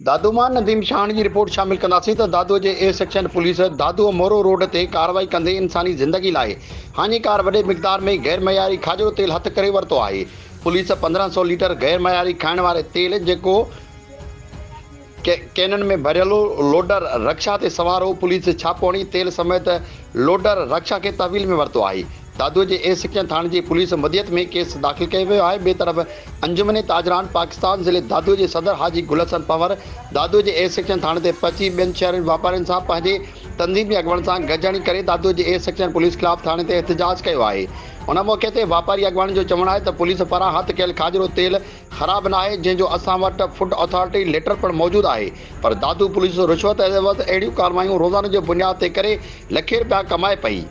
दादूमान नदीम शान की रिपोर्ट शामिल कंदासीं त दादू के ए सेक्शन पुलिस दादू मोरो रोड ते कार्रवाई कंदे इंसानी ज़िंदगी लाइ हानिकार वॾे मिक़दार में गैर मयारी खाजो तेल हथ करे वरितो आहे। पुलिस 1500 लीटर गैर मयारी खाइण वारे तेल जेको कैनन में भरियल लोडर रक्षा ते सवार हो, पुलिस छापो हणी तेल समेत लोडर रक्षा के तहवील में वरितो आहे। दादू के ए सेक्शन थाने की पुलिस मदियत में केस दाखिल किया वियो आहे। ॿिए तरफ़ अंजुमन ताजरान पाकिस्तान ज़िले दादू के सदर हाजी गुलहसन पंवर दादू के ए सेक्शन थाने ते पहुची ॿियनि शहरनि वापारियुनि सां पंहिंजे तंज़ीमी अॻुवाण सां गॾिजाणी करे दादू के ए सेक्शन पुलिस ख़िलाफ़ थाने ते एहतजाज कियो आहे। उन मौक़े ते वापारी अॻुवाणी जो चवणु आहे त पुलिस पारां हथ कयल खाजरो तेल ख़राब न आहे, जंहिंजो असां वटि फूड अथॉरिटी लेटर पिणु मौजूदु आहे, पर दादू पुलिस रिश्वत अहिड़ियूं कार्रवाइयूं रोज़ाना जे बुनियाद ते करे लखे रुपया कमाए पई।